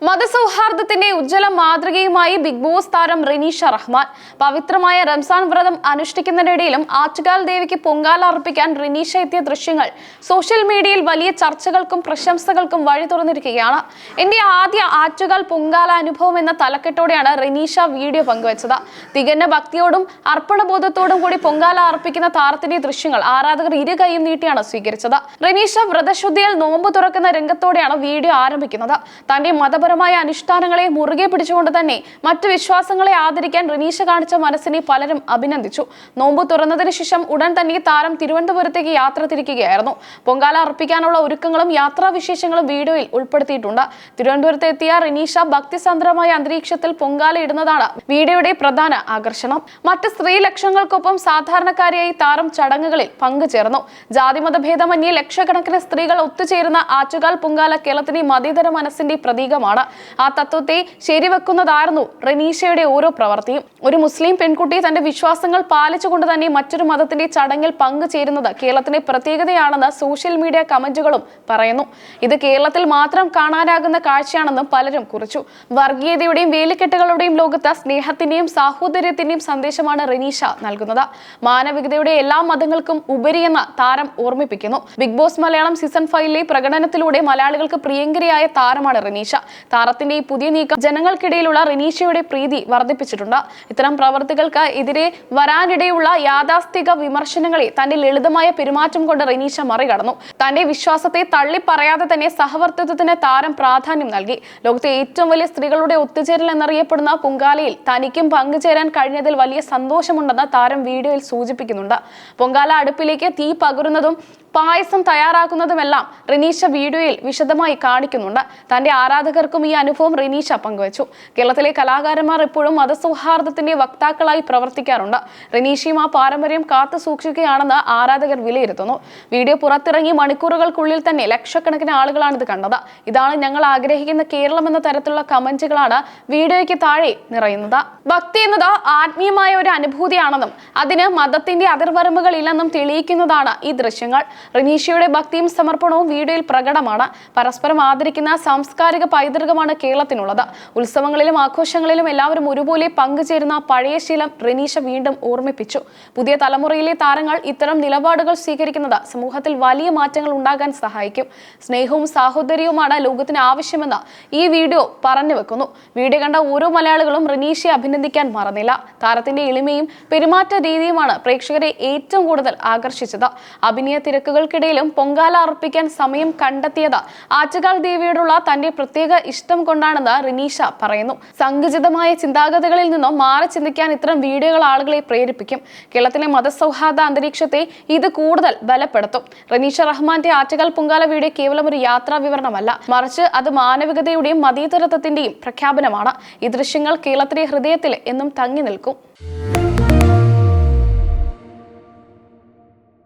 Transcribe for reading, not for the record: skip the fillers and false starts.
മതസൗഹാർദ്ദത്തിന്റെ ഉജ്ജ്വല മാതൃകയുമായി big boss താരം റിനീഷ റഹ്മാൻ പവിത്രമായ റംസാൻ വ്രതം അനുഷ്ഠിക്കുന്നതിനിടയിലും ആറ്റുകാൽ ദേവിക്ക് പൊങ്കാല അർപ്പിക്കാൻ റിനീഷ എത്തിയ ദൃശ്യങ്ങൾ സോഷ്യൽ മീഡിയയിൽ വലിയ ചർച്ചകൾക്കും പ്രശംസകൾക്കും വഴി തുറന്നിരിക്കുകയാണ്. എന്റെ ആദ്യ ആറ്റുകാൽ പൊങ്കാല അനുഭവം എന്ന തലക്കെട്ടോടെയാണ് റിനീഷ വീഡിയോ പങ്കുവച്ചത്. തികഞ്ഞ ഭക്തിയോടും അർപ്പണബോധത്തോടും കൂടി പൊങ്കാല അർപ്പിക്കുന്ന താരത്തിന്റെ ദൃശ്യങ്ങൾ ആരാധകർ ഇരു കൈയും നീട്ടിയാണ് സ്വീകരിച്ചത്. റിനീഷ വ്രതശുദ്ധിയിൽ നോമ്പ് തുറക്കുന്ന രംഗത്തോടെയാണ് വീഡിയോ ആരംഭിക്കുന്നത്. തന്റെ മതപരമായ അനുഷ്ഠാനങ്ങളെ മുറുകെ പിടിച്ചുകൊണ്ട് തന്നെ മറ്റു വിശ്വാസങ്ങളെ ആദരിക്കാൻ റിനീഷ കാണിച്ച മനസ്സിനെ പലരും അഭിനന്ദിച്ചു. നോമ്പ് തുറന്നതിന് ശേഷം ഉടൻ തന്നെ താരം തിരുവനന്തപുരത്തേക്ക് യാത്ര തിരിക്കുകയായിരുന്നു. പൊങ്കാല അർപ്പിക്കാനുള്ള ഒരുക്കങ്ങളും യാത്രാവിശേഷങ്ങളും വീഡിയോയിൽ ഉൾപ്പെടുത്തിയിട്ടുണ്ട്. തിരുവനന്തപുരത്ത് എത്തിയ റിനീഷ ഭക്തിസാന്ദ്രമായ അന്തരീക്ഷത്തിൽ പൊങ്കാല ഇടുന്നതാണ് വീഡിയോയുടെ പ്രധാന ആകർഷണം. മറ്റ് സ്ത്രീ ലക്ഷങ്ങൾക്കൊപ്പം സാധാരണക്കാരിയായി താരം ചടങ്ങുകളിൽ പങ്കുചേർന്നു. ജാതിമത ഭേദമന്യേ ലക്ഷക്കണക്കിന് സ്ത്രീകൾ ഒത്തുചേരുന്ന ആറ്റുകാൽ പൊങ്കാല കേരളത്തിന്റെ മതേതര മനസ്സിന്റെ പ്രതീകമാണ്. ആ തത്വത്തെ ശരിവെക്കുന്നതായിരുന്നു റിനീഷയുടെ ഓരോ പ്രവൃത്തിയും. ഒരു മുസ്ലിം പെൺകുട്ടി തന്റെ വിശ്വാസങ്ങൾ പാലിച്ചുകൊണ്ട് തന്നെ മറ്റൊരു മതത്തിന്റെ ചടങ്ങിൽ പങ്കുചേരുന്നത് കേരളത്തിന്റെ പ്രത്യേകതയാണെന്ന് സോഷ്യൽ മീഡിയ കമന്റുകളും പറയുന്നു. ഇത് കേരളത്തിൽ മാത്രം കാണാനാകുന്ന കാഴ്ചയാണെന്നും പലരും കുറിച്ചു. വർഗീയതയുടെയും വേലിക്കെട്ടുകളുടെയും ലോകത്ത് സ്നേഹത്തിന്റെയും സാഹോദര്യത്തിന്റെയും സന്ദേശമാണ് റിനീഷ നൽകുന്നത്. മാനവികതയുടെ എല്ലാ മതങ്ങൾക്കും ഉപരിയെന്ന് താരം ഓർമ്മിപ്പിക്കുന്നു. ബിഗ് ബോസ് മലയാളം സീസൺ 5 പ്രകടനത്തിലൂടെ മലയാളികൾക്ക് പ്രിയങ്കരിയായ താരമാണ് റിനീഷ. താരത്തിന്റെ ഈ പുതിയ നീക്കം ജനങ്ങൾക്കിടയിലുള്ള റിനീഷയുടെ പ്രീതി വർദ്ധിപ്പിച്ചിട്ടുണ്ട്. ഇത്തരം പ്രവർത്തികൾക്ക് എതിരെ വരാനിടയുള്ള യാഥാസ്ഥിക വിമർശനങ്ങളെ തന്റെ ലളിതമായ പെരുമാറ്റം കൊണ്ട് റിനീഷ മറികടന്നു. തന്റെ വിശ്വാസത്തെ തള്ളിപ്പറയാതെ തന്നെ സഹവർത്തിത്വത്തിന് താരം പ്രാധാന്യം നൽകി. ലോകത്തെ ഏറ്റവും വലിയ സ്ത്രീകളുടെ ഒത്തുചേരൽ എന്നറിയപ്പെടുന്ന പൊങ്കാലയിൽ തനിക്കും പങ്കുചേരാൻ കഴിഞ്ഞതിൽ വലിയ സന്തോഷമുണ്ടെന്ന് താരം വീഡിയോയിൽ സൂചിപ്പിക്കുന്നുണ്ട്. പൊങ്കാല അടുപ്പിലേക്ക് തീ പകരുന്നതും പായസം തയ്യാറാക്കുന്നതുമെല്ലാം റിനീഷ വീഡിയോയിൽ വിശദമായി കാണിക്കുന്നുണ്ട്. തന്റെ ആരാധകർക്കും ഈ അനുഭവം റിനീഷ പങ്കുവച്ചു. കേരളത്തിലെ കലാകാരന്മാർ എപ്പോഴും മതസൗഹാർദ്ദത്തിന്റെ വക്താക്കളായി പ്രവർത്തിക്കാറുണ്ട്. റിനീഷയും ആ പാരമ്പര്യം കാത്തു സൂക്ഷിക്കുകയാണെന്ന് ആരാധകർ വിലയിരുത്തുന്നു. വീഡിയോ പുറത്തിറങ്ങി മണിക്കൂറുകൾക്കുള്ളിൽ തന്നെ ലക്ഷക്കണക്കിന് ആളുകളാണ് ഇത് കണ്ടത്. ഇതാണ് ഞങ്ങൾ ആഗ്രഹിക്കുന്ന കേരളം എന്ന തരത്തിലുള്ള കമന്റുകളാണ് വീഡിയോയ്ക്ക് താഴെ നിറയുന്നത്. ഭക്തി എന്നത് ആത്മീയമായ ഒരു അനുഭൂതിയാണെന്നും അതിന് മതത്തിന്റെ അതിർവരമ്പുകൾ ഇല്ലെന്നും തെളിയിക്കുന്നതാണ് ഈ ദൃശ്യങ്ങൾ. റിനീഷയുടെ ഭക്തിയും സമർപ്പണവും വീഡിയോയിൽ പ്രകടമാണ്. പരസ്പരം ആദരിക്കുന്ന സാംസ്കാരിക പൈതൃകമാണ് കേരളത്തിനുള്ളത്. ഉത്സവങ്ങളിലും ആഘോഷങ്ങളിലും എല്ലാവരും ഒരുപോലെ പങ്കുചേരുന്ന പഴയ ശീലം റിനീഷ വീണ്ടും ഓർമ്മിപ്പിച്ചു. പുതിയ തലമുറയിലെ താരങ്ങൾ ഇത്തരം നിലപാടുകൾ സ്വീകരിക്കുന്നത് സമൂഹത്തിൽ വലിയ മാറ്റങ്ങൾ ഉണ്ടാകാൻ സഹായിക്കും. സ്നേഹവും സാഹോദര്യവുമാണ് ലോകത്തിന് ആവശ്യമെന്ന് ഈ വീഡിയോ പറഞ്ഞു വെക്കുന്നു. വീഡിയോ കണ്ട ഓരോ മലയാളികളും റിനീഷയെ അഭിനന്ദിക്കാൻ മറന്നില്ല. താരത്തിന്റെ എളിമയും പെരുമാറ്റ രീതിയുമാണ് പ്രേക്ഷകരെ ഏറ്റവും കൂടുതൽ ആകർഷിച്ചത്. അഭിനയ തിരക്കുകൾക്കിടയിലും പൊങ്കാല അർപ്പിക്കാൻ സമയം കണ്ടെത്തിയത് ആറ്റുകാൽ ദേവിയോടുള്ള തന്റെ പ്രത്യേക ഇഷ്ടം കൊണ്ടാണെന്ന് റിനീഷ പറയുന്നു. സങ്കുചിതമായ ചിന്താഗതികളിൽ നിന്നും മാറി ചിന്തിക്കാൻ ഇത്തരം വീഡിയോകൾ ആളുകളെ പ്രേരിപ്പിക്കും. കേരളത്തിലെ മതസൗഹാർദ്ദ അന്തരീക്ഷത്തെ ഇത് കൂടുതൽ ബലപ്പെടുത്തും. റിനീഷ റഹ്മാന്റെ ആറ്റുകാൽ പൊങ്കാല വീഡിയോ കേവലം ഒരു യാത്രാ വിവരണമല്ല, മറിച്ച് അത് മാനവികതയുടെയും മതേതരത്വത്തിന്റെയും പ്രഖ്യാപനമാണ്. ഈ ദൃശ്യങ്ങൾ കേരളത്തിലെ ഹൃദയത്തിൽ എന്നും തങ്ങി നിൽക്കും.